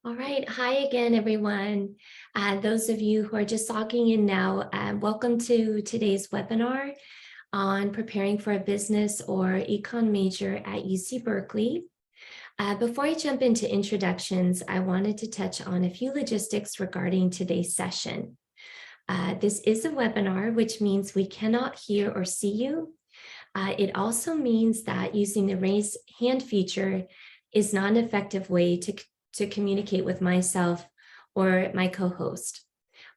All right. Hi again, everyone. Those of you who are just logging in now, welcome to today's webinar on preparing for a business or econ major at UC Berkeley. Before I jump into introductions, I wanted to touch on a few logistics regarding today's session. This is a webinar, which means we cannot hear or see you. It also means that using the raise hand feature is not an effective way to communicate with myself or my co-host.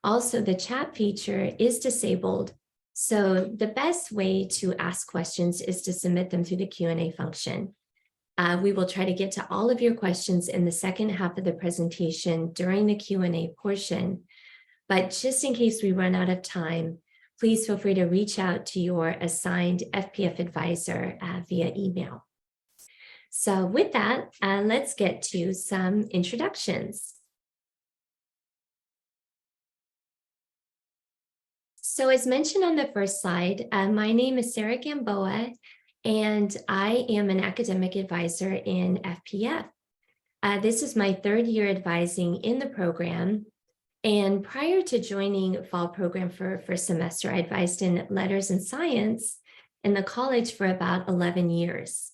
Also, the chat feature is disabled, so the best way to ask questions is to submit them through the Q&A function. We will try to get to all of your questions in the second half of the presentation during the Q&A portion, but just in case we run out of time, please feel free to reach out to your assigned FPF advisor via email. So with that, let's get to some introductions. So as mentioned on the first slide, my name is Sarah Gamboa, and I am an academic advisor in FPF. This is my third year advising in the program. And prior to joining fall program for first semester, I advised in letters and science in the college for about 11 years.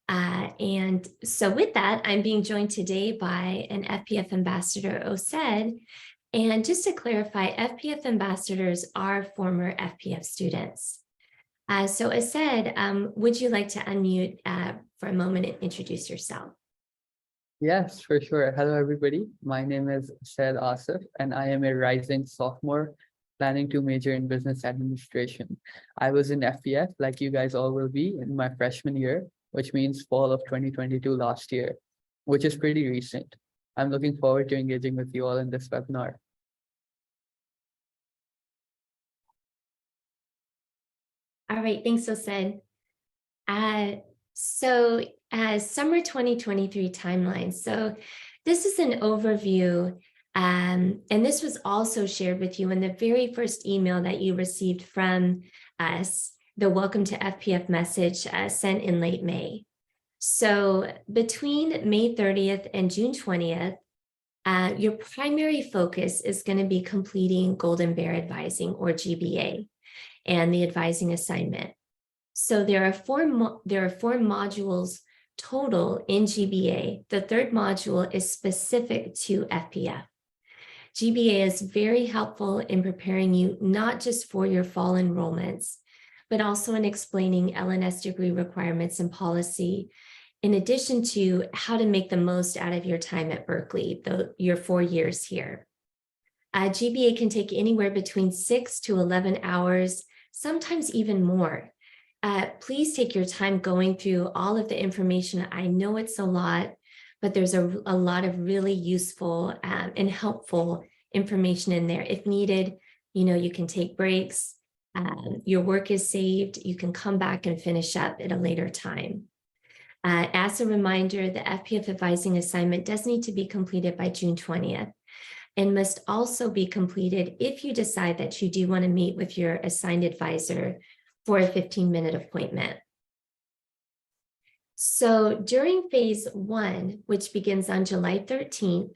And so with that, I'm being joined today by an FPF ambassador, Osayd. And just to clarify, FPF ambassadors are former FPF students. So Osayd, would you like to unmute for a moment and introduce yourself? Yes, for sure. Hello, everybody. My name is Osayd, and I am a rising sophomore planning to major in business administration. I was in FPF, like you guys all will be, in my freshman year, which means fall of 2022 last year, which is pretty recent. I'm looking forward to engaging with you all in this webinar. All right, thanks, Osayd. Summer 2023 timeline. So this is an overview, and this was also shared with you in the very first email that you received from us, the Welcome to FPF message sent in late May. So between May 30th and June 20th, your primary focus is going to be completing Golden Bear Advising, or GBA, and the advising assignment. So there are four modules total in GBA. The third module is specific to FPF. GBA is very helpful in preparing you not just for your fall enrollments, but also in explaining LNS degree requirements and policy, in addition to how to make the most out of your time at Berkeley, your 4 years here. GBA can take anywhere between 6 to 11 hours, sometimes even more. Please take your time going through all of the information. I know it's a lot, but there's a lot of really useful and helpful information in there. If needed, you can take breaks. Your work is saved. You can come back and finish up at a later time. As a reminder, the FPF advising assignment does need to be completed by June 20th and must also be completed if you decide that you do want to meet with your assigned advisor for a 15-minute appointment. So during phase 1, which begins on July 13th,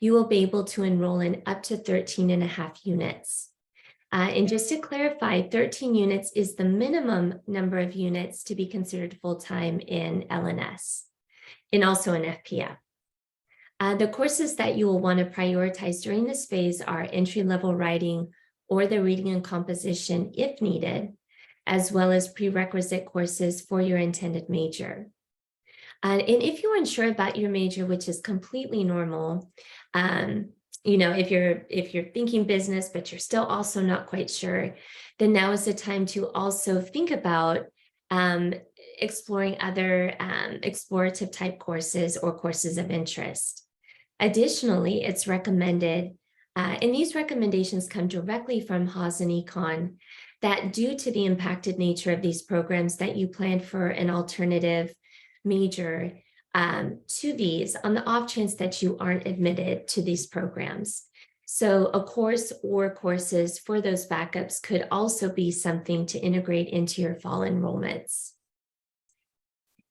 you will be able to enroll in up to 13.5 units. And just to clarify, 13 units is the minimum number of units to be considered full-time in LNS and also in FPF. The courses that you will want to prioritize during this phase are entry-level writing or the reading and composition if needed, as well as prerequisite courses for your intended major. And if you're unsure about your major, which is completely normal, if you're thinking business, but you're still also not quite sure, then now is the time to also think about exploring other explorative type courses or courses of interest. Additionally, it's recommended, and these recommendations come directly from Haas and Econ, that due to the impacted nature of these programs, that you plan for an alternative major to these on the off chance that you aren't admitted to these programs. So a course or courses for those backups could also be something to integrate into your fall enrollments.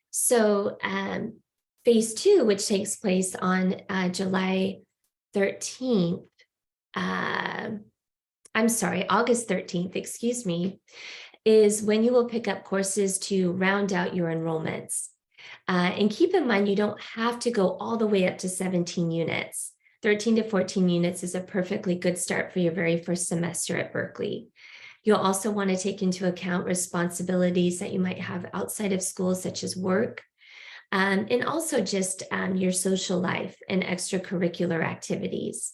So Phase 2, which takes place on July 13th, I'm sorry, August 13th, excuse me, is when you will pick up courses to round out your enrollments. And keep in mind, you don't have to go all the way up to 17 units. 13 to 14 units is a perfectly good start for your very first semester at Berkeley. You'll also want to take into account responsibilities that you might have outside of school, such as work, and also just your social life and extracurricular activities.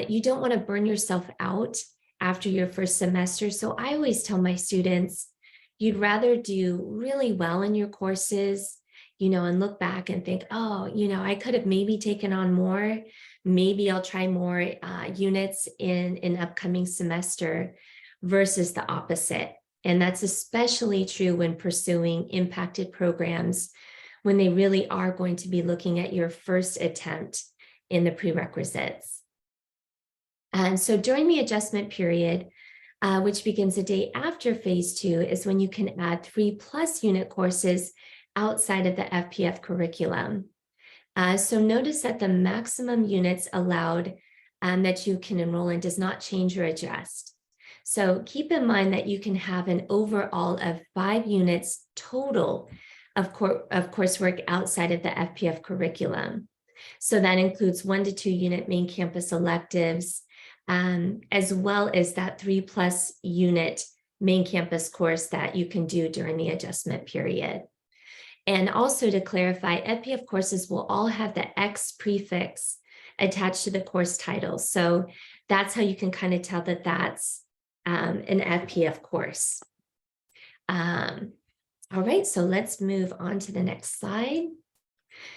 You don't want to burn yourself out after your first semester. So I always tell my students, you'd rather do really well in your courses, and look back and think, oh, I could have maybe taken on more. Maybe I'll try more units in an upcoming semester versus the opposite. And that's especially true when pursuing impacted programs, when they really are going to be looking at your first attempt in the prerequisites. And so during the adjustment period, which begins the day after phase 2, is when you can add 3+ unit courses outside of the FPF curriculum. So notice that the maximum units allowed that you can enroll in does not change or adjust. So keep in mind that you can have an overall of 5 units total of coursework outside of the FPF curriculum. So that includes 1 to 2 unit main campus electives, as well as that 3+ unit main campus course that you can do during the adjustment period. And also to clarify, FPF courses will all have the X prefix attached to the course title. So that's how you can kind of tell that that's an FPF course. All right, so let's move on to the next slide.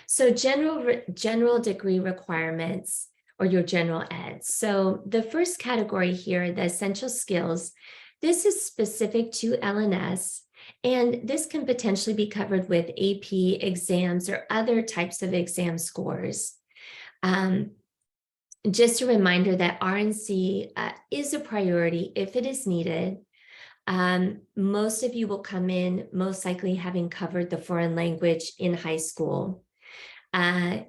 So general degree requirements, or your general ed. So the first category here, the essential skills, this is specific to LNS, and this can potentially be covered with AP exams or other types of exam scores. Just a reminder that RNC is a priority if it is needed. Most of you will come in most likely having covered the foreign language in high school. And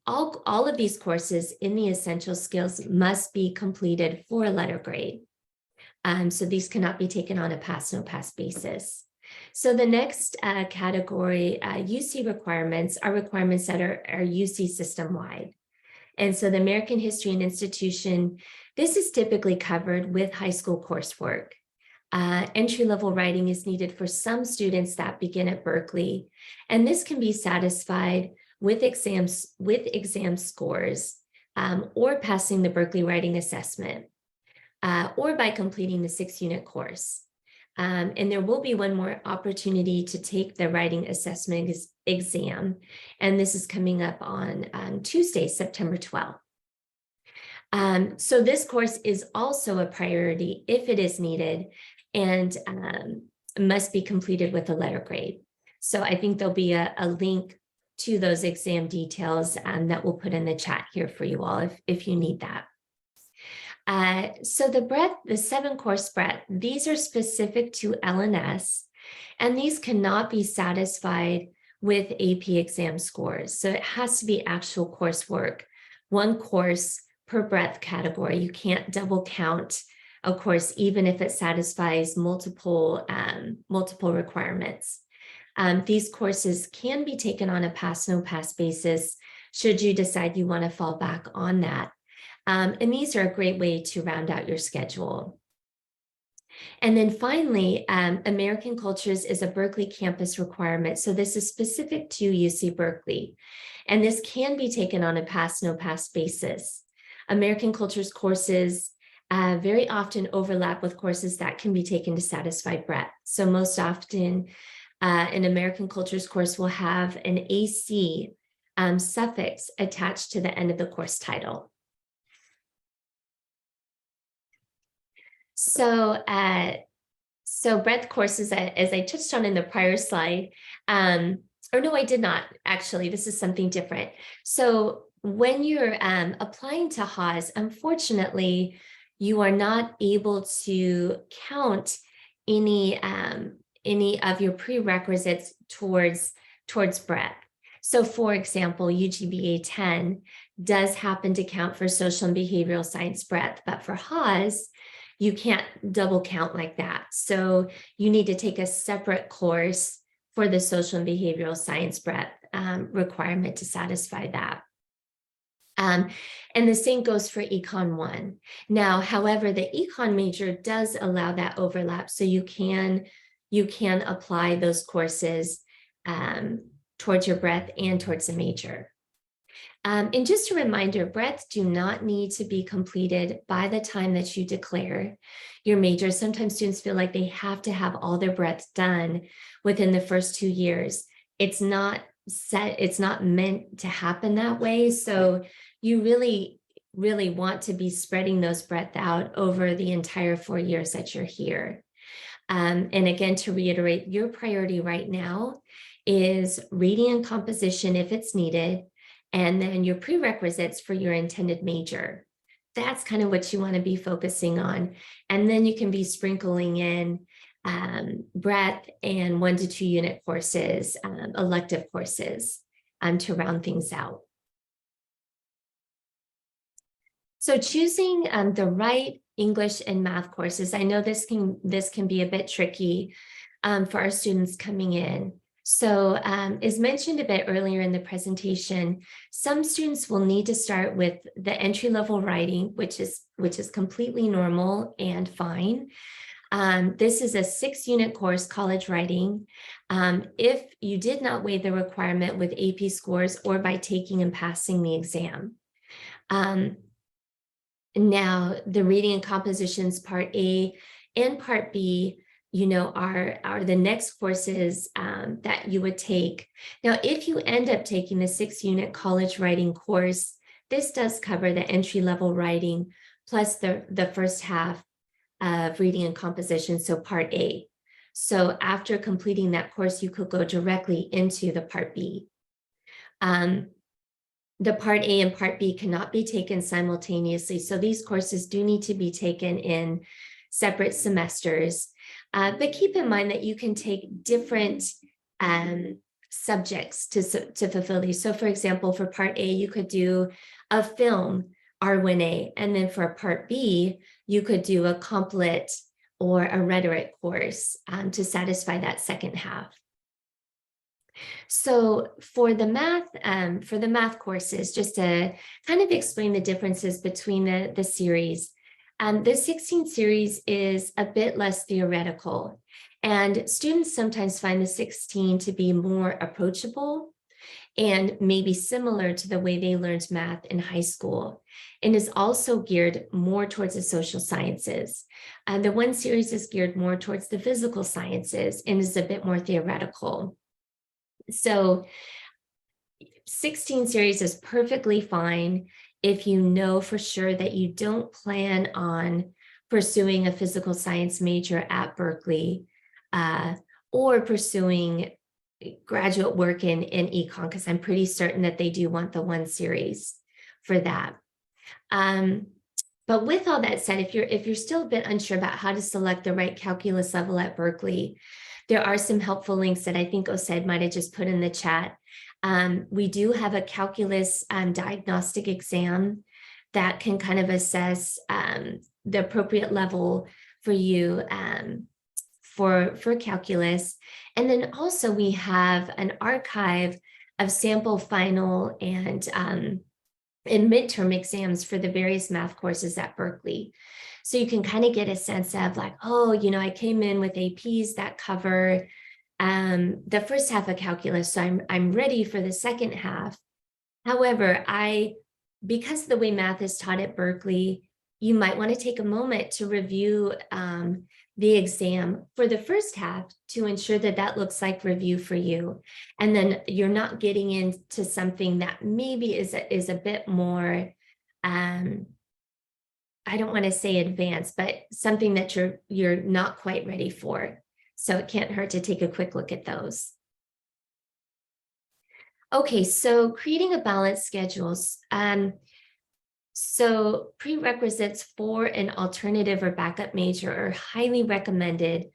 all of these courses in the essential skills must be completed for a letter grade. So these cannot be taken on a pass, no pass basis. So the next category, UC requirements, are requirements that are UC system-wide. And so the American History and Institution, this is typically covered with high school coursework. Entry-level writing is needed for some students that begin at Berkeley, and this can be satisfied with exam scores or passing the Berkeley Writing Assessment, or by completing the 6-unit course. And there will be one more opportunity to take the writing assessment exam, and this is coming up on Tuesday, September 12th. So this course is also a priority if it is needed, and must be completed with a letter grade. So I think there'll be a link to those exam details that we'll put in the chat here for you all if you need that. So the 7-course breadth, these are specific to LNS, and these cannot be satisfied with AP exam scores. So it has to be actual coursework, 1 course per breadth category. You can't double count a course, even if it satisfies multiple requirements. These courses can be taken on a pass, no pass basis, should you decide you want to fall back on that. And these are a great way to round out your schedule. And then finally, American Cultures is a Berkeley campus requirement. So this is specific to UC Berkeley, and this can be taken on a pass, no pass basis. American Cultures courses very often overlap with courses that can be taken to satisfy breadth. So most often, an American Cultures course will have an AC suffix attached to the end of the course title. So breadth courses, as I touched on in the prior slide, or no, I did not, actually, this is something different. So when you're applying to Haas, unfortunately, you are not able to count any of your prerequisites towards towards breadth. So for example, UGBA 10 does happen to count for social and behavioral science breadth, but for Haas, you can't double count like that. So you need to take a separate course for the social and behavioral science breadth requirement to satisfy that. And the same goes for Econ 1. Now, however, the Econ major does allow that overlap, so you can apply those courses towards your breadth and towards the major. And just a reminder, breadth do not need to be completed by the time that you declare your major. Sometimes students feel like they have to have all their breadth done within the first 2 years. It's not meant to happen that way. So you really want to be spreading those breadth out over the entire 4 years that you're here. And again, to reiterate, your priority right now is reading and composition if it's needed, and then your prerequisites for your intended major. That's kind of what you want to be focusing on. And then you can be sprinkling in breadth and 1 to 2 unit courses, elective courses to round things out. So choosing the right English and math courses, I know this can be a bit tricky for our students coming in. So as mentioned a bit earlier in the presentation, some students will need to start with the entry-level writing, which is completely normal and fine. This is a 6-unit course, college writing. If you did not waive the requirement with AP scores or by taking and passing the exam. Now, the reading and compositions part A and part B, are the next courses that you would take. Now, if you end up taking the 6-unit college writing course, this does cover the entry-level writing plus the first half of reading and composition, so part A. So after completing that course, you could go directly into the part B. The part A and part B cannot be taken simultaneously. So these courses do need to be taken in separate semesters. But keep in mind that you can take different subjects to fulfill these. So for example, for part A, you could do a film R1A, and then for part B, you could do a complet or a rhetoric course to satisfy that second half. So for the math courses, just to kind of explain the differences between the series, the 16 series is a bit less theoretical, and students sometimes find the 16 to be more approachable and maybe similar to the way they learned math in high school, and is also geared more towards the social sciences. The 1 series is geared more towards the physical sciences and is a bit more theoretical. So 16 series is perfectly fine if you know for sure that you don't plan on pursuing a physical science major at Berkeley or pursuing graduate work in econ, because I'm pretty certain that they do want the 1 series for that. But with all that said, if you're still a bit unsure about how to select the right calculus level at Berkeley, there are some helpful links that I think Osayd might have just put in the chat. We do have a calculus diagnostic exam that can kind of assess the appropriate level for you for calculus. And then also we have an archive of sample, final, and midterm exams for the various math courses at Berkeley. So you can kind of get a sense of like, oh, I came in with APs that cover the first half of calculus, so I'm ready for the second half. However, because of the way math is taught at Berkeley, you might want to take a moment to review the exam for the first half to ensure that that looks like review for you. And then you're not getting into something that maybe is a bit more, I don't want to say advanced, but something that you're not quite ready for. So it can't hurt to take a quick look at those. Okay, so creating a balanced schedules. So prerequisites for an alternative or backup major are highly recommended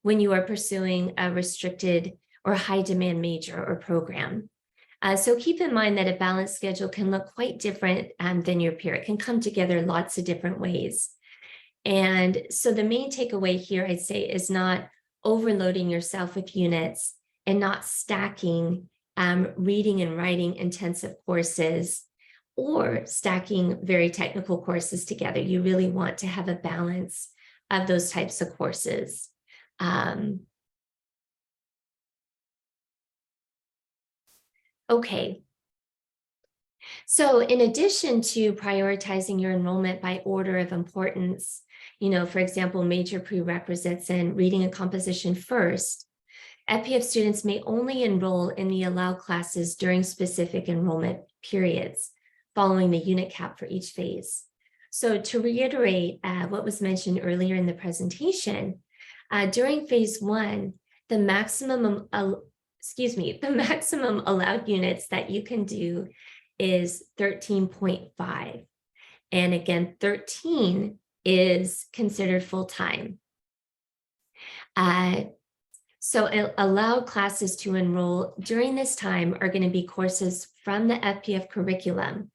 when you are pursuing a restricted or high demand major or program. So keep in mind that a balanced schedule can look quite different than your peer. It can come together lots of different ways. And so the main takeaway here, I'd say, is not overloading yourself with units and not stacking reading and writing intensive courses or stacking very technical courses together. You really want to have a balance of those types of courses. Okay. So in addition to prioritizing your enrollment by order of importance, for example, major prerequisites and reading and composition first, FPF students may only enroll in the allowed classes during specific enrollment periods, following the unit cap for each phase. So to reiterate what was mentioned earlier in the presentation, during phase 1, the maximum allowed units that you can do is 13.5. And again, 13 is considered full-time. So allowed classes to enroll during this time are going to be courses from the FPF curriculum.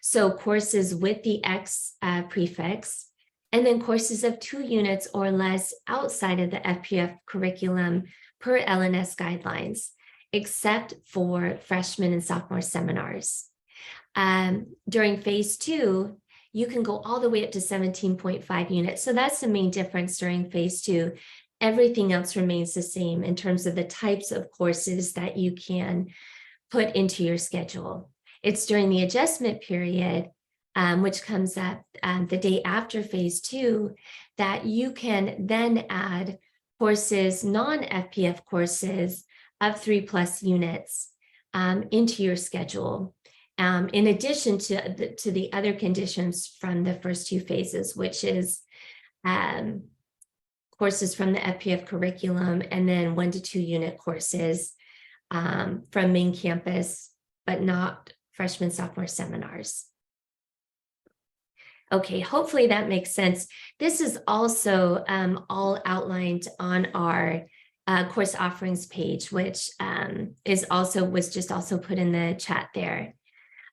So courses with the X prefix, and then courses of 2 units or less outside of the FPF curriculum per LNS guidelines, except for freshman and sophomore seminars. During phase 2, you can go all the way up to 17.5 units. So that's the main difference during phase 2. Everything else remains the same in terms of the types of courses that you can put into your schedule. It's during the adjustment period, which comes up the day after phase 2, that you can then add courses, non-FPF courses of 3+ units into your schedule, in addition to the other conditions from the first 2 phases, which is courses from the FPF curriculum, and then 1 to 2 unit courses from main campus, but not freshman, sophomore seminars. Okay, hopefully that makes sense. This is also all outlined on our course offerings page, which was just also put in the chat there.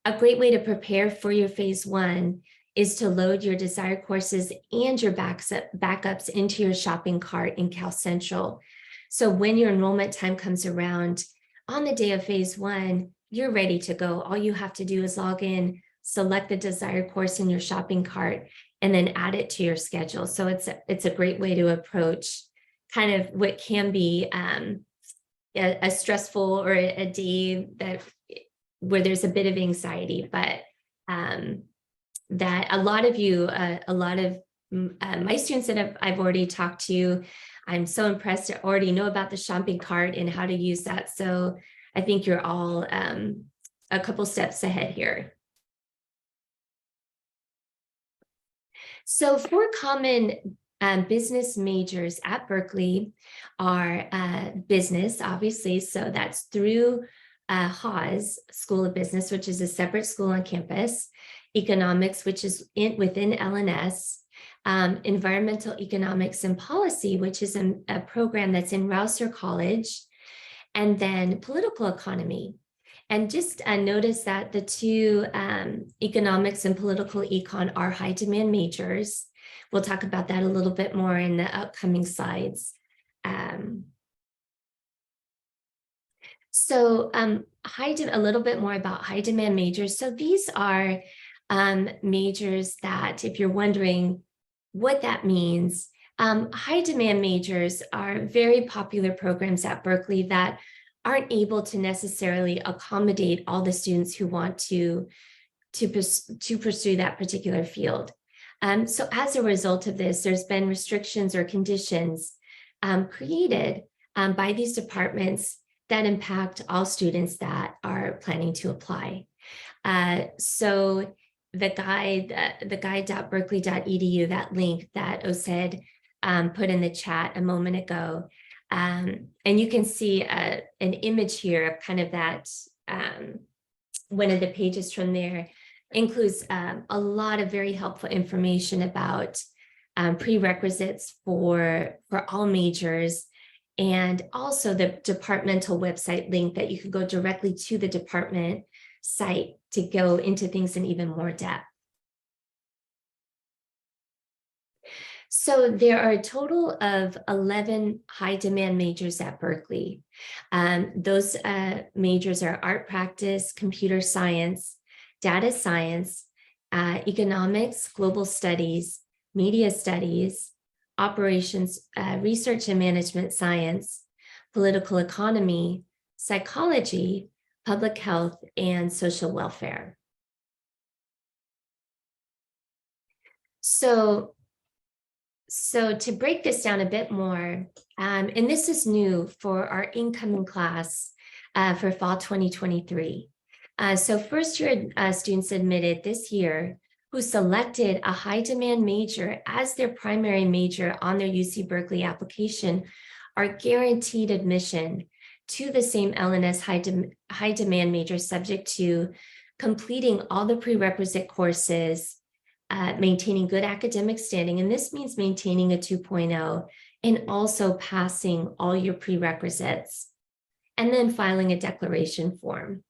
A great way to prepare for your phase 1 is to load your desired courses and your backups into your shopping cart in CalCentral. So when your enrollment time comes around on the day of phase 1, you're ready to go. All you have to do is log in, select the desired course in your shopping cart, and then add it to your schedule. So it's a great way to approach kind of what can be a stressful or a day where there's a bit of anxiety, but that a lot of my students that I've already talked to, I'm so impressed to already know about the shopping cart and how to use that. So I think you're all a couple steps ahead here. So 4 common business majors at Berkeley are business, obviously. So that's through Haas School of Business, which is a separate school on campus, economics, which is within LNS, environmental economics and policy, which is a program that's in Rouser College, and then political economy. And just notice that the 2 economics and political econ are high demand majors. We'll talk about that a little bit more in the upcoming slides. So a little bit more about high demand majors. So these are majors that, if you're wondering what that means, high demand majors are very popular programs at Berkeley that aren't able to necessarily accommodate all the students who want to pursue that particular field. So as a result of this, there's been restrictions or conditions created by these departments that impact all students that are planning to apply. So the guide.berkeley.edu, that link that Osayd put in the chat a moment ago, and you can see an image here of kind of that, one of the pages from there includes a lot of very helpful information about prerequisites for all majors, and also the departmental website link that you can go directly to the department site to go into things in even more depth. So there are a total of 11 high demand majors at Berkeley. Those majors are art practice, computer science, data science, economics, global studies, media studies, operations, research and management science, political economy, psychology, public health, and social welfare. So to break this down a bit more, and this is new for our incoming class for fall 2023. So first year students admitted this year who selected a high demand major as their primary major on their UC Berkeley application are guaranteed admission to the same LNS high demand major, subject to completing all the prerequisite courses, maintaining good academic standing, and this means maintaining a 2.0, and also passing all your prerequisites, and then filing a declaration form.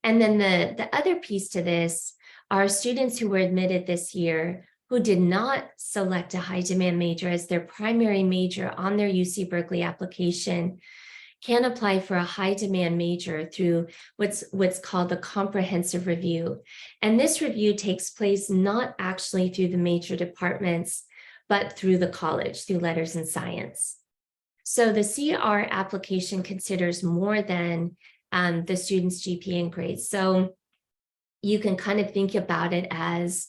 And then the other piece to this are students who were admitted this year who did not select a high demand major as their primary major on their UC Berkeley application can apply for a high demand major through what's called the comprehensive review. And this review takes place not actually through the major departments, but through the college, through letters and science. So the CR application considers more than the student's GPA and grades. So you can kind of think about it as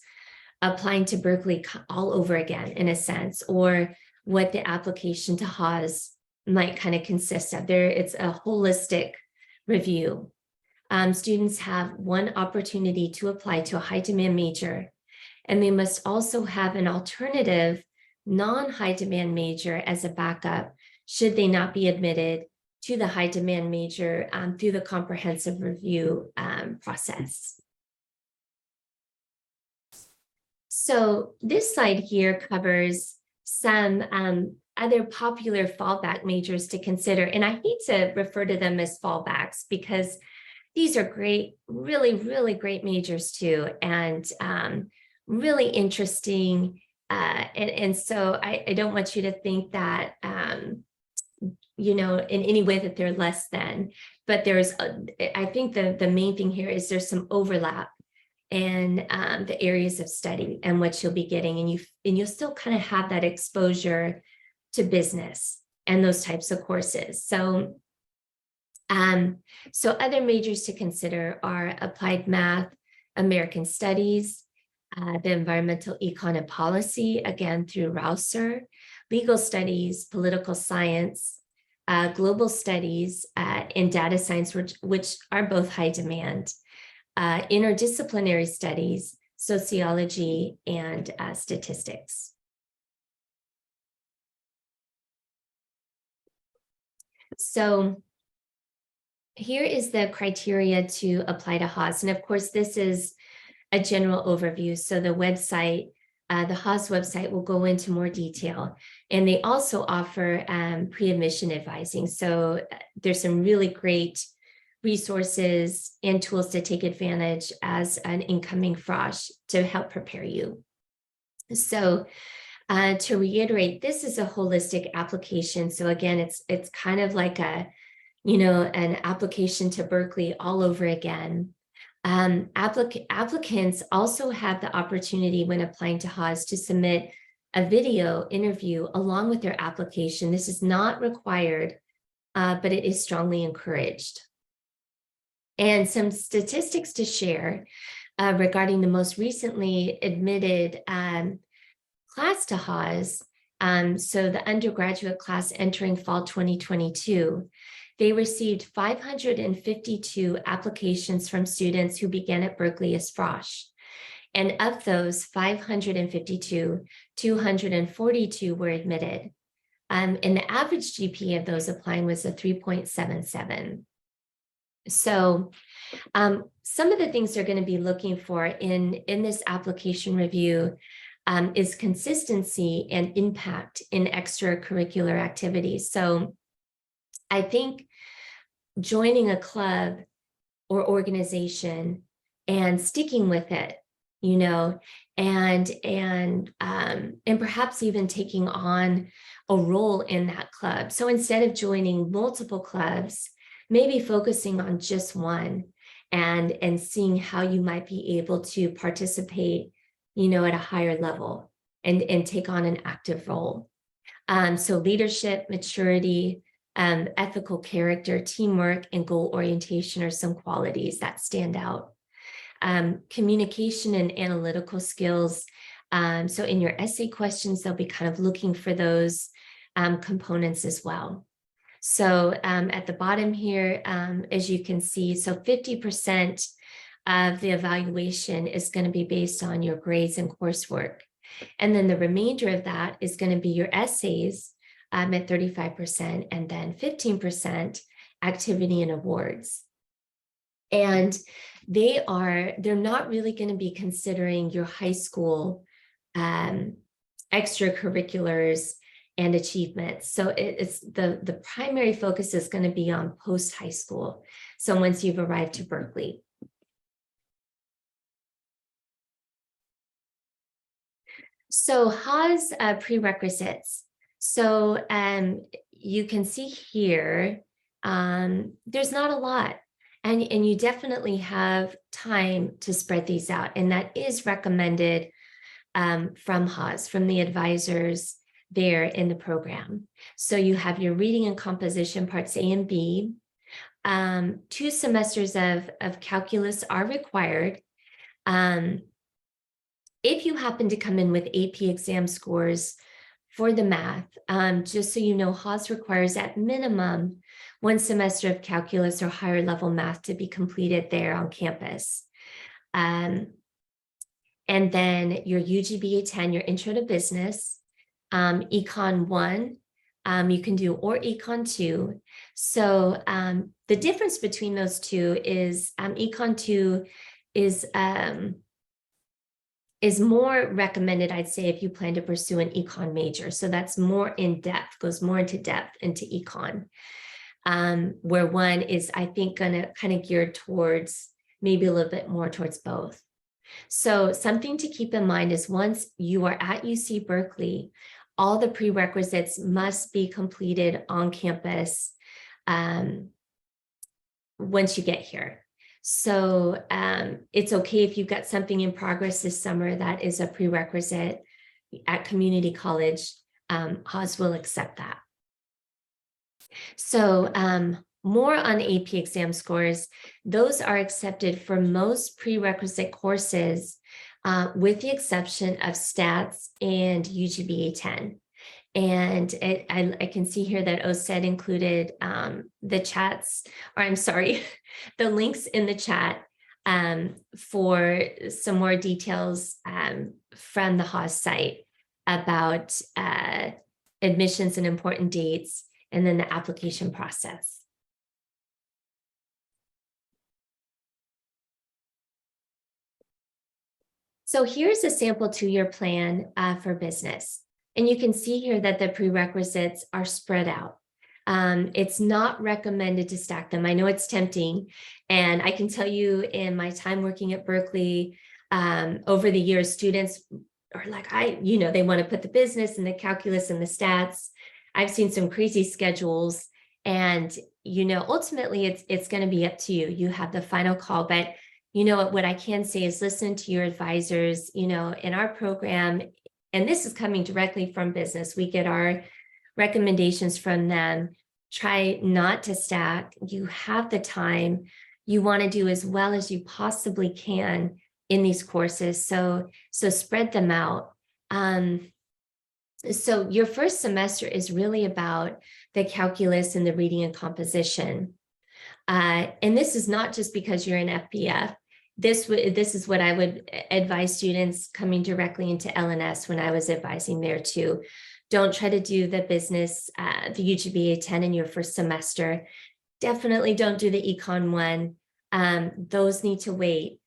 applying to Berkeley all over again, in a sense, or what the application to Haas might kind of consist of. It's a holistic review. Students have one opportunity to apply to a high demand major, and they must also have an alternative non-high demand major as a backup should they not be admitted to the high demand major through the comprehensive review process. So this slide here covers some other popular fallback majors to consider. And I hate to refer to them as fallbacks because these are great, really, really great majors too, and really interesting. And so I don't want you to think that, you know, in any way that they're less than, but I think the main thing here is there's some overlap in the areas of study and what you'll be getting, and you'll still kind of have that exposure to business and those types of courses. So other majors to consider are applied math, American studies, the environmental econ and policy, again through Rausser, legal studies, political science, global studies, and data science, which are both high demand, interdisciplinary studies, sociology, and statistics. So here is the criteria to apply to Haas. And of course, this is a general overview. So the website, the Haas website will go into more detail. And they also offer pre-admission advising. So there's some really great resources and tools to take advantage as an incoming frosh to help prepare you. So to reiterate, this is a holistic application. So again, it's kind of like an application to Berkeley all over again. Applicants also have the opportunity when applying to Haas to submit a video interview along with their application. This is not required, but it is strongly encouraged. And some statistics to share regarding the most recently admitted class to Haas. So the undergraduate class entering fall 2022, they received 552 applications from students who began at Berkeley as frosh. And of those 552, 242 were admitted. And the average GPA of those applying was a 3.77. So some of the things they're going to be looking for in this application review is consistency and impact in extracurricular activities. So I think joining a club or organization and sticking with it, you know, and perhaps even taking on a role in that club. So instead of joining multiple clubs, maybe focusing on just one and seeing how you might be able to participate, you know, at a higher level and take on an active role. So leadership, maturity, ethical character, teamwork, and goal orientation are some qualities that stand out. Communication and analytical skills. So in your essay questions, they'll be kind of looking for those components as well. So at the bottom here, as you can see, so 50% of the evaluation is going to be based on your grades and coursework. And then the remainder of that is going to be your essays at 35%, and then 15% activity and awards. And they're not really going to be considering your high school extracurriculars and achievements. So it's the primary focus is going to be on post high school. So once you've arrived to Berkeley. So Haas prerequisites. So you can see here, there's not a lot. And you definitely have time to spread these out. And that is recommended from Haas, from the advisors there in the program. So you have your reading and composition parts A and B. 2 semesters of calculus are required. If you happen to come in with AP exam scores for the math, just so you know, Haas requires at minimum 1 semester of calculus or higher level math to be completed there on campus. And then your UGBA 10, your intro to business, Econ 1, you can do, or Econ 2. So the difference between those two is Econ 2 is more recommended, I'd say, if you plan to pursue an econ major. So that's more in depth, goes more into depth into econ, where 1 is, I think, going to kind of geared towards maybe a little bit more towards both. So something to keep in mind is once you are at UC Berkeley, all the prerequisites must be completed on campus once you get here. So it's okay if you've got something in progress this summer that is a prerequisite at community college. Haas will accept that. So more on AP exam scores, those are accepted for most prerequisite courses with the exception of stats and UGBA 10. And I can see here that Osayd included the chats, or I'm sorry, the links in the chat for some more details from the Haas site about admissions and important dates, and then the application process. So here's a sample 2-year plan for business. And you can see here that the prerequisites are spread out. It's not recommended to stack them. I know it's tempting. And I can tell you in my time working at Berkeley, over the years, students are like, they want to put the business and the calculus and the stats. I've seen some crazy schedules. And, ultimately, it's going to be up to you. You have the final call. But, what I can say is listen to your advisors, in our program. And this is coming directly from business. We get our recommendations from them. Try not to stack. You have the time. You want to do as well as you possibly can in these courses. So spread them out. So your first semester is really about the calculus and the reading and composition. And this is not just because you're in FPF. This is what I would advise students coming directly into LNS when I was advising there too. Don't try to do the business, the UGBA 10 in your first semester. Definitely don't do the Econ 1. Those need to wait.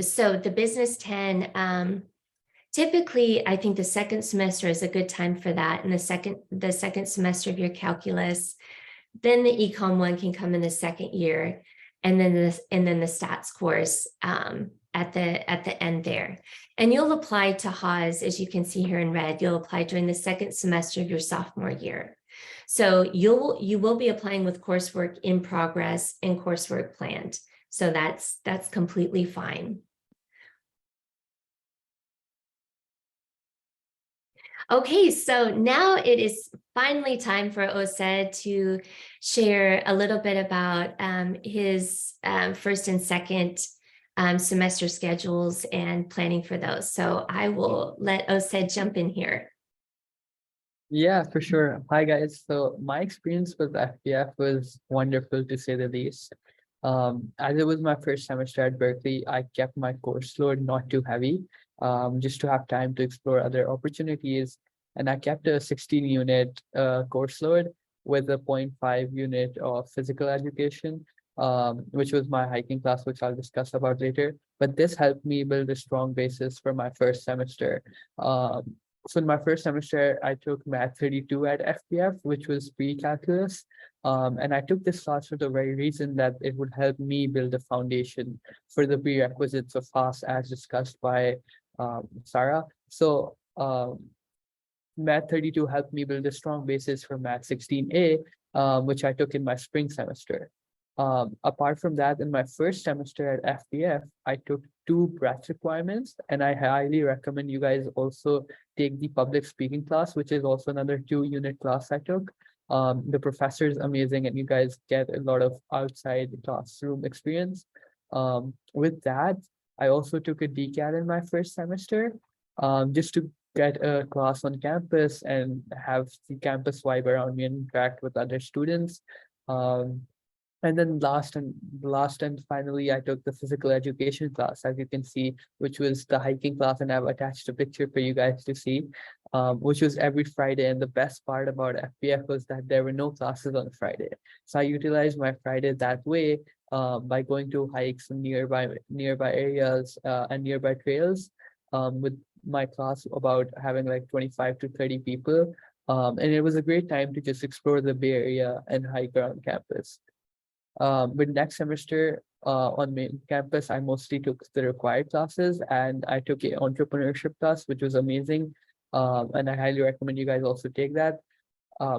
So the business 10, typically, I think the second semester is a good time for that. And the second semester of your calculus, then the Econ 1 can come in the second year, and then the stats course at the end there. And you'll apply to Haas, as you can see here in red, you'll apply during the second semester of your sophomore year. So you will be applying with coursework in progress and coursework planned. So that's completely fine. Okay, so now it is finally time for Osayd to share a little bit about his first and second semester schedules and planning for those. So I will let Osayd jump in here. Yeah, for sure. Hi, guys. So my experience with FPF was wonderful, to say the least. As it was my first semester at Berkeley, I kept my course load not too heavy, just to have time to explore other opportunities. And I kept a 16-unit course load with a 0.5 unit of physical education, which was my hiking class, which I'll discuss about later. But this helped me build a strong basis for my first semester. So in my first semester, I took Math 32 at FPF, which was pre-calculus. And I took this class for the very reason that it would help me build a foundation for the prerequisites of Haas, as discussed by Sarah. So Math 32 helped me build a strong basis for Math 16A, which I took in my spring semester. Apart from that, in my first semester at FPF, I took 2 breadth requirements, and I highly recommend you guys also take the public speaking class, which is also another 2-unit class I took. The professor is amazing, and you guys get a lot of outside classroom experience. With that, I also took a DCAT in my first semester, just to get a class on campus and have the campus vibe around me and interact with other students. And then last and finally, I took the physical education class, as you can see, which was the hiking class, and I've attached a picture for you guys to see, which was every Friday. And the best part about FPF was that there were no classes on Friday. So I utilized my Friday that way, by going to hikes in nearby areas and nearby trails, with my class about having like 25 to 30 people. And it was a great time to just explore the Bay Area and hike around campus. But next semester on main campus, I mostly took the required classes, and I took an entrepreneurship class, which was amazing. And I highly recommend you guys also take that.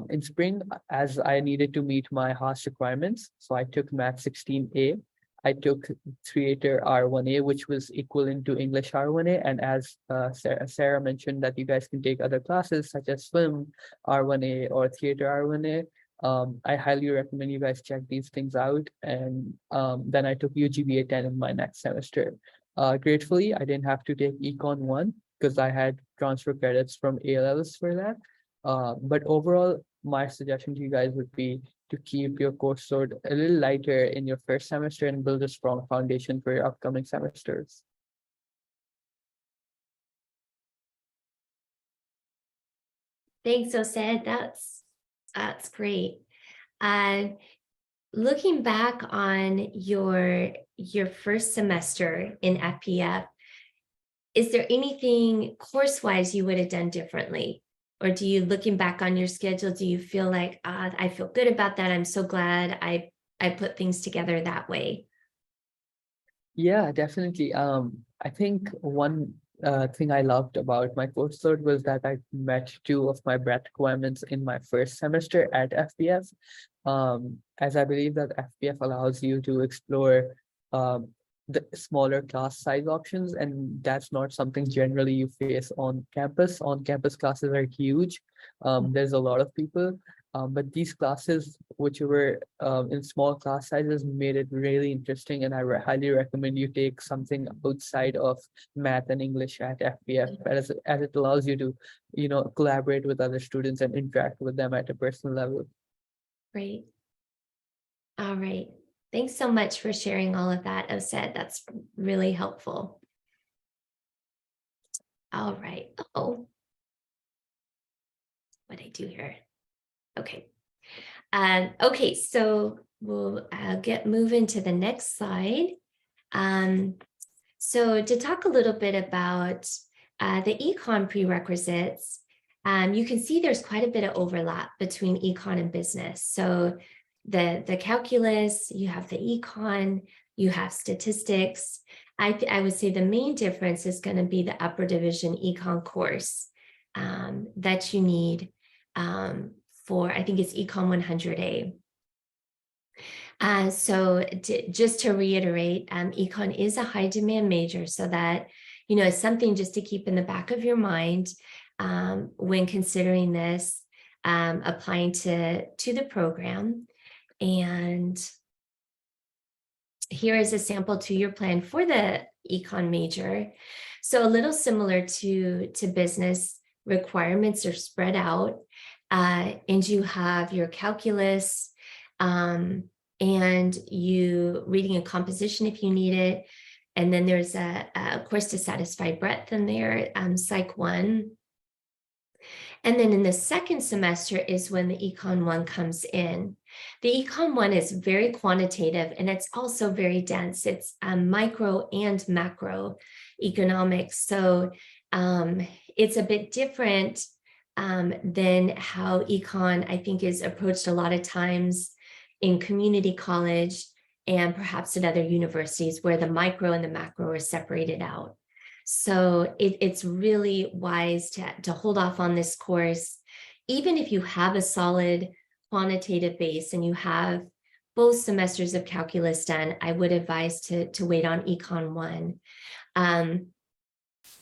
In spring, as I needed to meet my Haas requirements, so I took Math 16A. I took Theater R1A, which was equivalent to English R1A. And as Sarah mentioned, that you guys can take other classes such as Swim R1A or Theater R1A. I highly recommend you guys check these things out. And then I took UGBA 10 in my next semester. Gratefully, I didn't have to take Econ 1 because I had transfer credits from A levels for that. But overall, my suggestion to you guys would be to keep your course load a little lighter in your first semester and build a strong foundation for your upcoming semesters. Thanks, Osayd. That's great. Looking back on your first semester in FPF, is there anything course-wise you would have done differently? Or do you, looking back on your schedule, do you feel like, I feel good about that? I'm so glad I put things together that way. Yeah, definitely. I think one thing I loved about my course load was that I met 2 of my breadth requirements in my first semester at FPF. As I believe that FPF allows you to explore the smaller class size options, and that's not something generally you face on campus. On campus classes are huge. There's a lot of people. But these classes, which were in small class sizes, made it really interesting, and I highly recommend you take something outside of math and English at FPF, as it allows you to, collaborate with other students and interact with them at a personal level. Great. All right. Thanks so much for sharing all of that, Osayd. That's really helpful. All right. Oh, what I do here? Okay. Okay, so we'll move into the next slide. So to talk a little bit about the Econ prerequisites, you can see there's quite a bit of overlap between Econ and business. So the calculus, you have the Econ, you have statistics. I would say the main difference is going to be the upper division Econ course that you need for, I think it's Econ 100A. So just to reiterate, Econ is a high demand major, so that, it's something just to keep in the back of your mind when considering this, applying to the program. And here is a sample 2-year plan for the Econ major. So a little similar to business, requirements are spread out, and you have your calculus, and you reading and composition if you need it. And then there's a course to satisfy breadth in there, Psych 1. And then in the second semester is when the Econ 1 comes in. The Econ 1 is very quantitative, and it's also very dense. It's micro and macro economics. So it's a bit different than how Econ, I think, is approached a lot of times in community college and perhaps at other universities, where the micro and the macro are separated out. So it's really wise to hold off on this course. Even if you have a solid quantitative base and you have both semesters of calculus done, I would advise to wait on Econ 1. And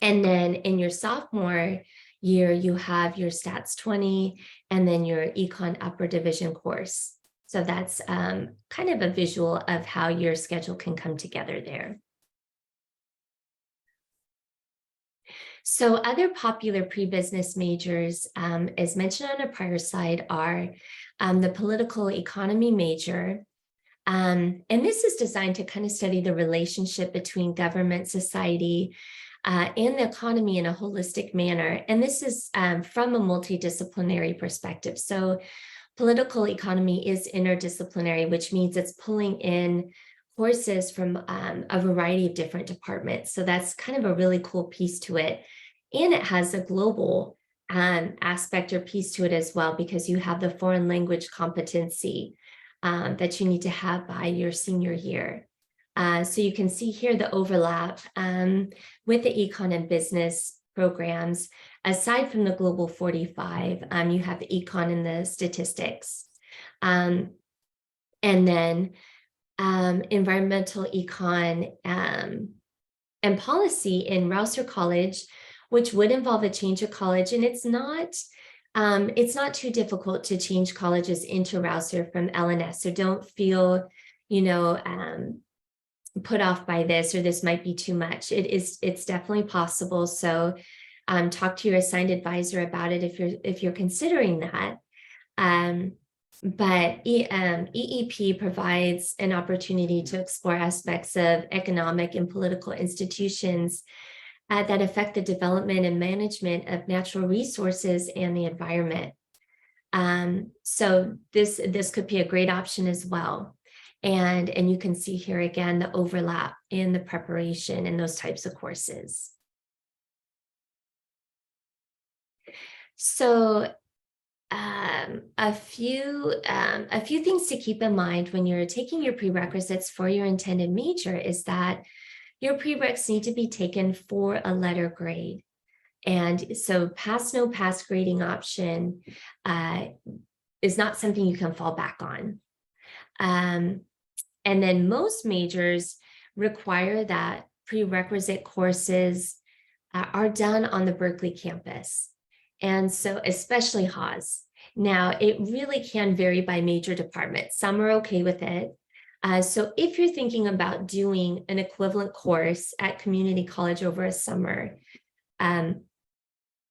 then in your sophomore year, you have your Stats 20 and then your Econ upper division course. So that's kind of a visual of how your schedule can come together there. So other popular pre-business majors, as mentioned on a prior slide, are the political economy major. And this is designed to kind of study the relationship between government, society, and the economy in a holistic manner. And this is from a multidisciplinary perspective. So political economy is interdisciplinary, which means it's pulling in courses from a variety of different departments. So that's kind of a really cool piece to it. And it has a global aspect or piece to it as well, because you have the foreign language competency that you need to have by your senior year. So you can see here the overlap with the Econ and business programs. Aside from the Global 45, you have the Econ and the statistics. And then environmental econ and policy in Rouser College, which would involve a change of college. And it's not too difficult to change colleges into Rouser from LNS. So don't feel, put off by this, or this might be too much. It's definitely possible. So talk to your assigned advisor about it if you're considering that. But EEP provides an opportunity to explore aspects of economic and political institutions that affect the development and management of natural resources and the environment. So this could be a great option as well. And you can see here again the overlap in the preparation in those types of courses. So a few things to keep in mind when you're taking your prerequisites for your intended major is that your prereqs need to be taken for a letter grade. And so pass, no pass grading option is not something you can fall back on. And then most majors require that prerequisite courses are done on the Berkeley campus. And so especially Haas. Now, it really can vary by major department. Some are okay with it. So if you're thinking about doing an equivalent course at community college over a summer,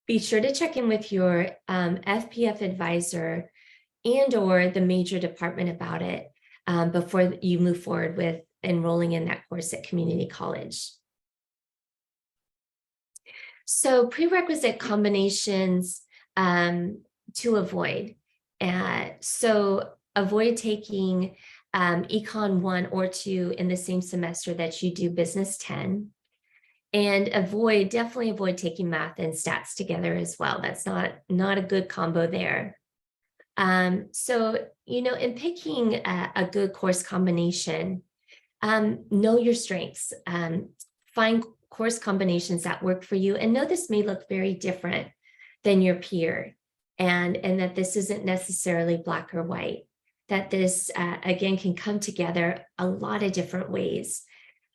be sure to check in with your FPF advisor and or the major department about it before you move forward with enrolling in that course at community college. So prerequisite combinations to avoid. So avoid taking Econ 1 or 2 in the same semester that you do Business 10. And definitely avoid taking math and stats together as well. That's not a good combo there. So, in picking a good course combination, know your strengths, find course combinations that work for you, and know this may look very different than your peer, and that this isn't necessarily black or white, that this, again, can come together a lot of different ways.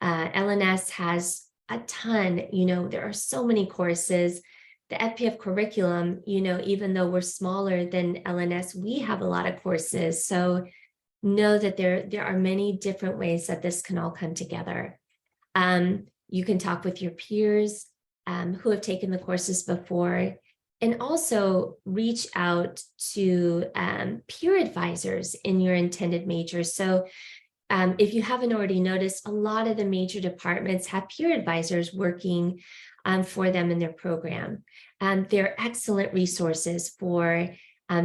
LNS has a ton, there are so many courses. The FPF curriculum, even though we're smaller than LNS, we have a lot of courses. So know that there are many different ways that this can all come together. You can talk with your peers who have taken the courses before, and also reach out to peer advisors in your intended major. So if you haven't already noticed, a lot of the major departments have peer advisors working for them in their program. They're excellent resources for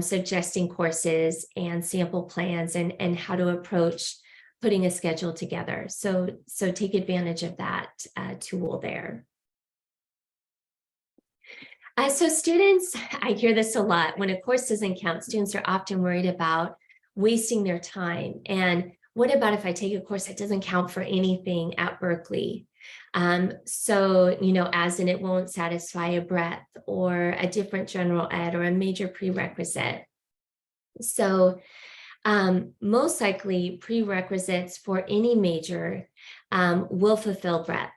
suggesting courses and sample plans and how to approach putting a schedule together. So take advantage of that tool there. So students, I hear this a lot. When a course doesn't count, students are often worried about wasting their time. And what about if I take a course that doesn't count for anything at Berkeley? So, as in it won't satisfy a breadth or a different general ed or a major prerequisite. So most likely prerequisites for any major will fulfill breadth.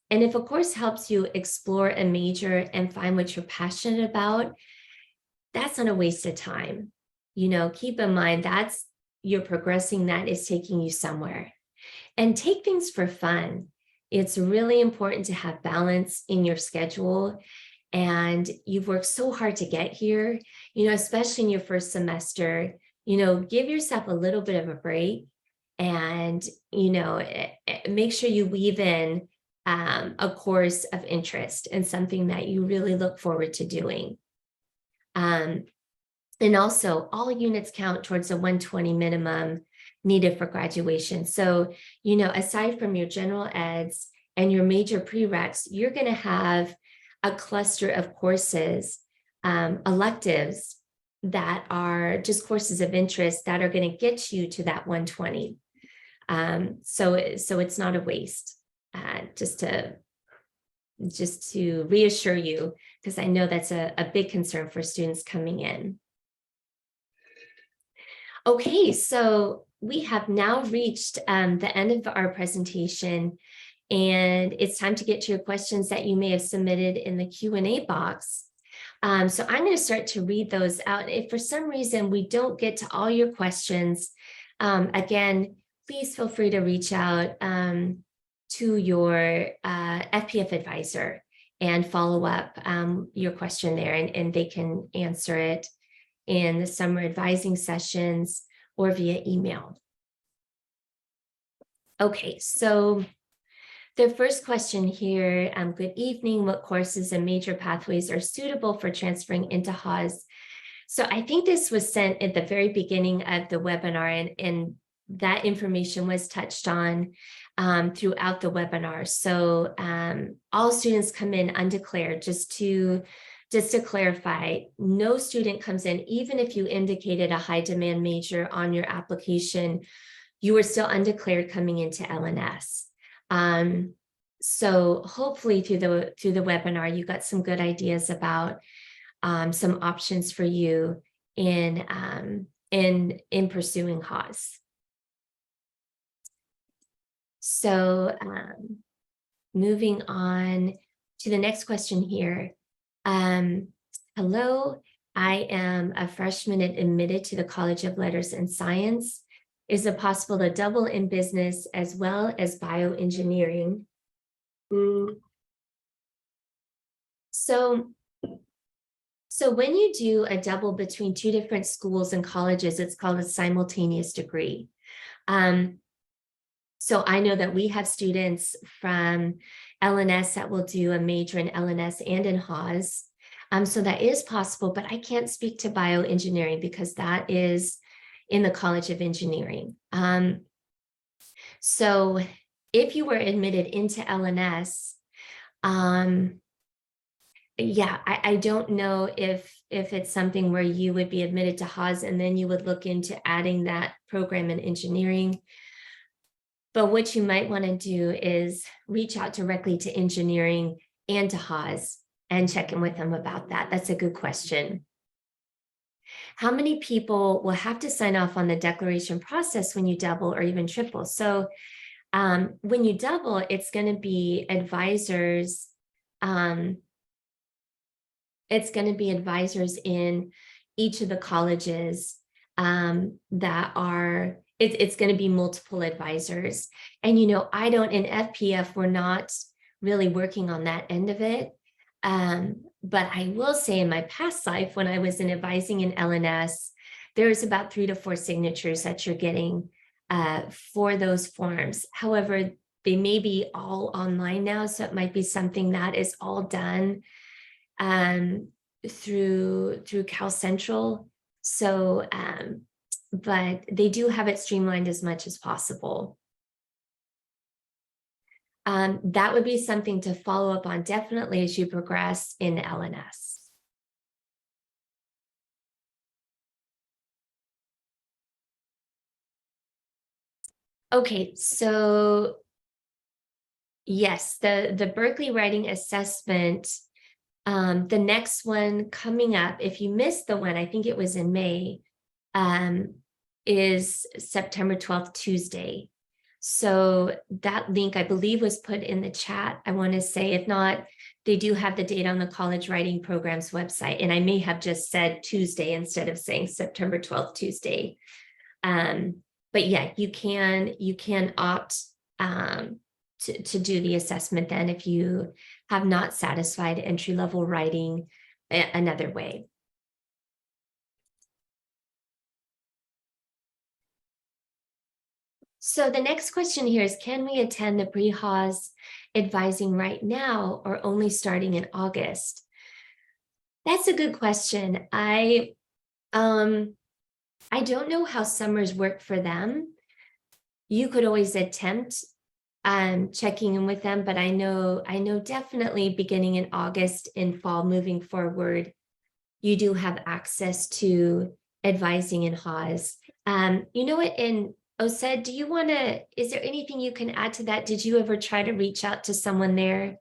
And if a course helps you explore a major and find what you're passionate about, that's not a waste of time. Keep in mind you're progressing, that is taking you somewhere. And take things for fun. It's really important to have balance in your schedule. And you've worked so hard to get here, especially in your first semester, give yourself a little bit of a break and, make sure you weave in a course of interest and something that you really look forward to doing. And also, all units count towards a 120 minimum needed for graduation. So, aside from your general eds and your major prereqs, you're going to have a cluster of courses, electives that are just courses of interest that are going to get you to that 120. So it's not a waste, just to reassure you, because I know that's a big concern for students coming in. Okay, so we have now reached the end of our presentation, and it's time to get to your questions that you may have submitted in the Q&A box. So I'm going to start to read those out. If for some reason we don't get to all your questions, again, please feel free to reach out to your FPF advisor and follow up your question there, and they can answer it in the summer advising sessions or via email. Okay, so the first question here, good evening, what courses and major pathways are suitable for transferring into Haas? So I think this was sent at the very beginning of the webinar, and that information was touched on throughout the webinar. So all students come in undeclared. Just to clarify, no student comes in, even if you indicated a high demand major on your application, you are still undeclared coming into LNS. So hopefully through the webinar, you got some good ideas about some options for you in pursuing Haas. So moving on to the next question here. Hello, I am a freshman and admitted to the College of Letters and Science. Is it possible to double in business as well as bioengineering? So when you do a double between two different schools and colleges, it's called a simultaneous degree. So I know that we have students from LNS that will do a major in LNS and in Haas. So that is possible, but I can't speak to bioengineering because that is in the College of Engineering. So if you were admitted into LNS, yeah, I don't know if it's something where you would be admitted to Haas and then you would look into adding that program in engineering. But what you might want to do is reach out directly to engineering and to Haas and check in with them about that. That's a good question. How many people will have to sign off on the declaration process when you double or even triple? So when you double, it's going to be advisors. It's going to be advisors in each of the colleges that are, it's going to be multiple advisors. And, you know, I don't, in FPF, we're not really working on that end of it. But I will say in my past life, when I was in advising in LNS, there's about 3 to 4 signatures that you're getting for those forms. However, they may be all online now, so it might be something that is all done through Cal Central. So, but they do have it streamlined as much as possible. That would be something to follow up on definitely as you progress in LNS. Okay, so yes, the Berkeley Writing Assessment, the next one coming up, if you missed the one, I think it was in May, is September 12th, Tuesday. So that link, I believe, was put in the chat. I want to say, if not, they do have the date on the College Writing Program's website. And I may have just said Tuesday instead of saying September 12th, Tuesday. But yeah, you can opt to do the assessment then if you have not satisfied entry-level writing another way. So the next question here is, can we attend the pre-Haas advising right now or only starting in August? That's a good question. I don't know how summers work for them. You could always attempt checking in with them, but I know definitely beginning in August in fall moving forward, you do have access to advising in Haas. You know what, in Osayd, do you want to, is there anything you can add to that? Did you ever try to reach out to someone there?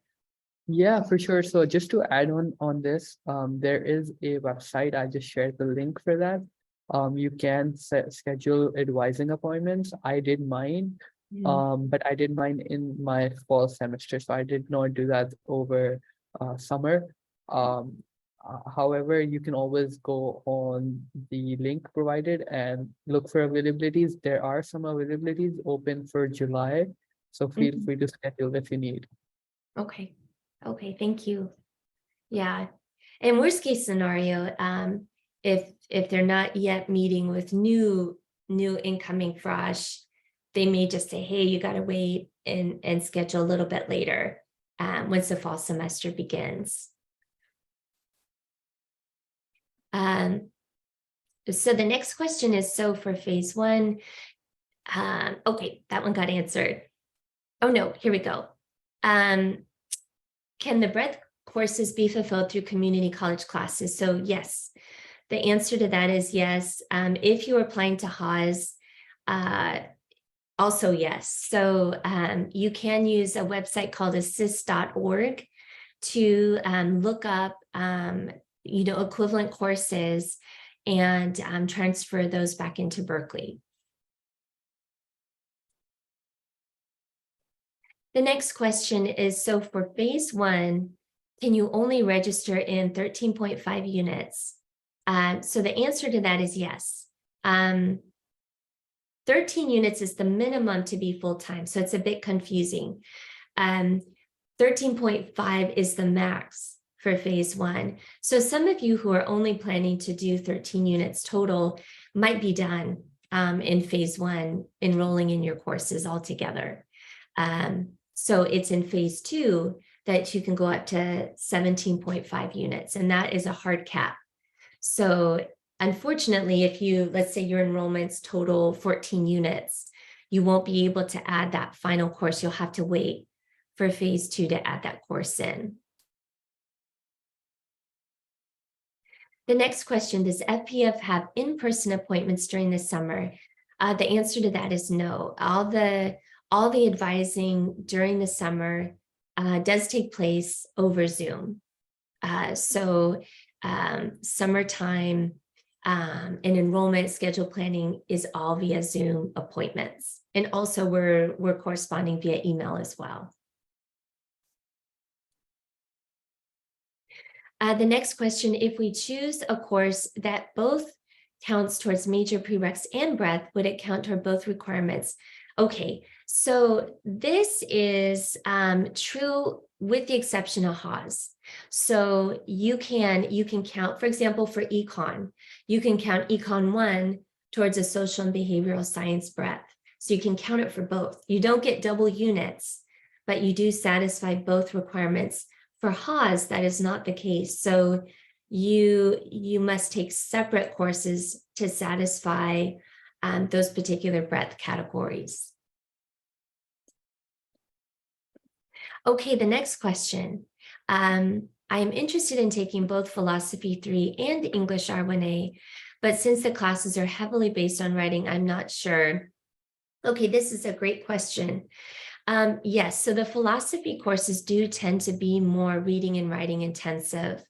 Yeah, for sure. So just to add on this, there is a website. I just shared the link for that. You can schedule advising appointments. I did mine, but I did mine in my fall semester, so I did not do that over summer. However, you can always go on the link provided and look for availabilities. There are some availabilities open for July, so feel free to schedule if you need. Okay. Okay, thank you. Yeah. And worst case scenario, if they're not yet meeting with new incoming fresh, they may just say, hey, you got to wait and schedule a little bit later once the fall semester begins. So the next question is, so for phase 1, okay, that one got answered. Oh no, here we go. Can the breadth courses be fulfilled through community college classes? So yes, the answer to that is yes. If you're applying to Haas, also yes. So you can use a website called assist.org to look up equivalent courses and transfer those back into Berkeley. The next question is, so for phase 1, can you only register in 13.5 units? So the answer to that is yes. 13 units is the minimum to be full-time, so it's a bit confusing. 13.5 is the max for phase 1. So some of you who are only planning to do 13 units total might be done in phase 1, enrolling in your courses altogether. So it's in phase 2 that you can go up to 17.5 units, and that is a hard cap. So unfortunately, if you, let's say your enrollments total 14 units, you won't be able to add that final course. You'll have to wait for phase 2 to add that course in. The next question, does FPF have in-person appointments during the summer? The answer to that is no. All the advising during the summer does take place over Zoom. Summertime and enrollment schedule planning is all via Zoom appointments. And also we're corresponding via email as well. The next question, if we choose a course that both counts towards major prereqs and breadth, would it count toward both requirements? Okay, so this is true with the exception of Haas. So you can count, for example, for Econ, you can count Econ 1 towards a social and behavioral science breadth. So you can count it for both. You don't get double units, but you do satisfy both requirements. For Haas, that is not the case. So you must take separate courses to satisfy those particular breadth categories. Okay, the next question. I am interested in taking both Philosophy 3 and English R1A, but since the classes are heavily based on writing, I'm not sure. Okay, this is a great question. Yes, so the philosophy courses do tend to be more reading and writing intensive.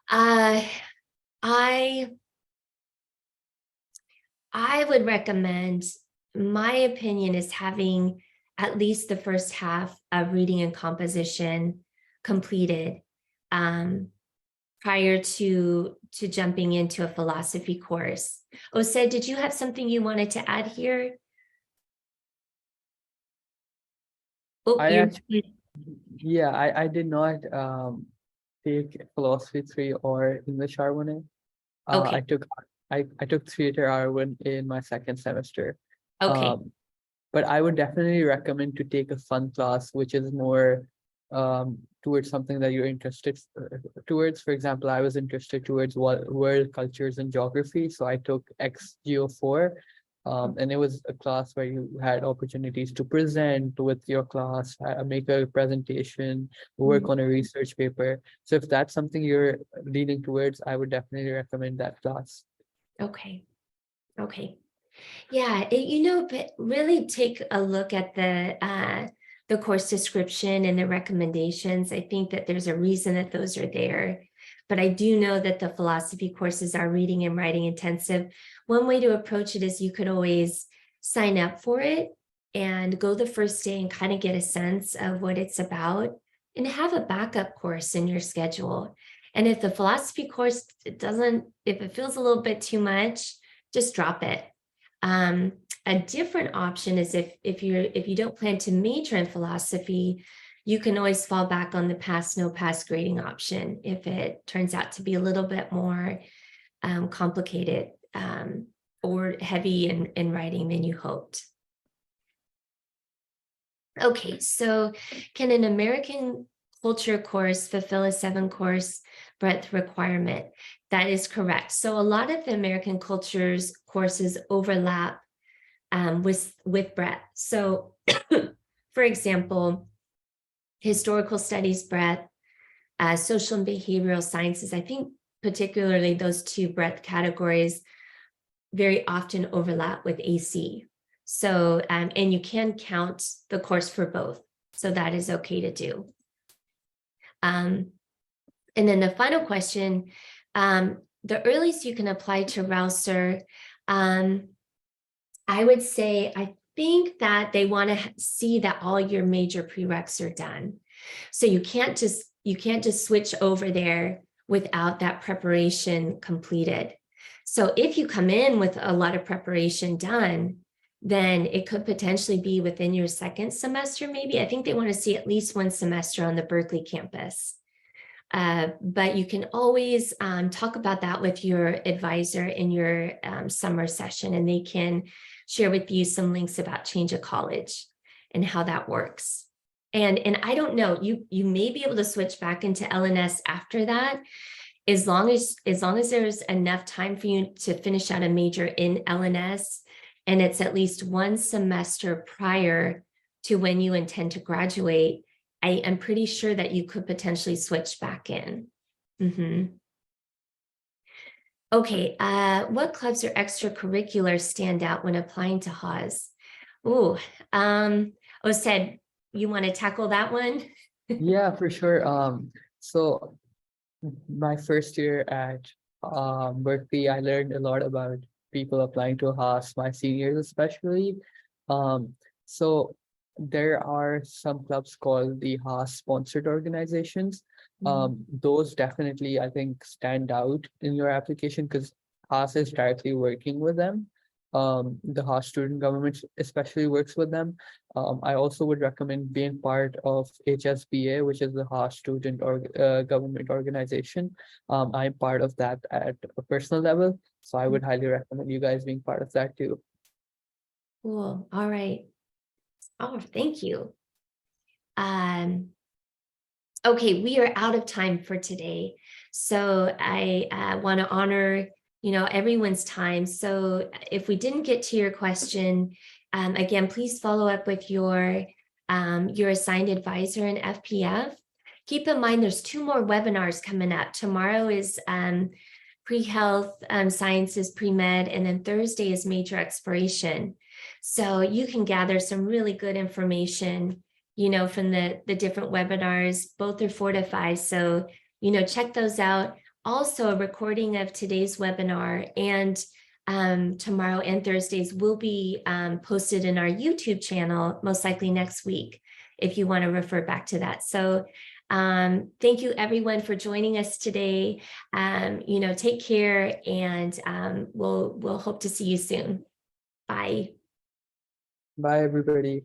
I would recommend, my opinion is having at least the first half of reading and composition completed prior to jumping into a philosophy course. Osayd, did you have something you wanted to add here? Oh, I did not take Philosophy 3 or English R1A. Okay. I took Theater R1 in my second semester. Okay. But I would definitely recommend to take a fun class, which is more towards something that you're interested towards. For example, I was interested towards world cultures and geography, so I took XGeo4. And it was a class where you had opportunities to present with your class, make a presentation, work on a research paper. So if that's something you're leaning towards, I would definitely recommend that class. Okay. Okay. Yeah, but really take a look at the course description and the recommendations. I think that there's a reason that those are there. But I do know that the philosophy courses are reading and writing intensive. One way to approach it is you could always sign up for it and go the first day and kind of get a sense of what it's about and have a backup course in your schedule. And if the philosophy course if it feels a little bit too much, just drop it. A different option is if you don't plan to major in philosophy, you can always fall back on the pass, no pass grading option if it turns out to be a little bit more complicated or heavy in writing than you hoped. Okay, so can an American culture course fulfill a 7-course breadth requirement? That is correct. So a lot of the American cultures courses overlap with breadth. So for example, historical studies breadth, social and behavioral sciences, I think particularly those two breadth categories very often overlap with AC. So, and you can count the course for both. So that is okay to do. And then the final question, the earliest you can apply to Rouser, I would say, I think that they want to see that all your major prereqs are done. So you can't just switch over there without that preparation completed. So if you come in with a lot of preparation done, then it could potentially be within your second semester, maybe. I think they want to see at least one semester on the Berkeley campus. But you can always talk about that with your advisor in your summer session, and they can share with you some links about change of college and how that works. And I don't know, you may be able to switch back into LNS after that, as long as there's enough time for you to finish out a major in LNS and it's at least one semester prior to when you intend to graduate, I am pretty sure that you could potentially switch back in. Okay, what clubs or extracurriculars stand out when applying to Haas? Ooh, Osayd, you want to tackle that one? Yeah, for sure. So my first year at Berkeley, I learned a lot about people applying to Haas, my seniors especially. So there are some clubs called the Haas sponsored organizations. Those definitely, I think, stand out in your application because Haas is directly working with them. The Haas student government especially works with them. I also would recommend being part of HSBA, which is the Haas Student or Government Organization. I'm part of that at a personal level, so I would highly recommend you guys being part of that too. Cool. All right. Oh, thank you. Okay, we are out of time for today. So I want to honor, everyone's time. So if we didn't get to your question, again, please follow up with your assigned advisor in FPF. Keep in mind, there's 2 more webinars coming up. Tomorrow is pre-health sciences, pre-med, and then Thursday is major exploration. So you can gather some really good information, from the different webinars. Both are 4 to 5. So, check those out. Also, a recording of today's webinar and tomorrow and Thursdays will be posted in our YouTube channel, most likely next week, if you want to refer back to that. So thank you everyone for joining us today. Take care, and we'll hope to see you soon. Bye. Bye, everybody.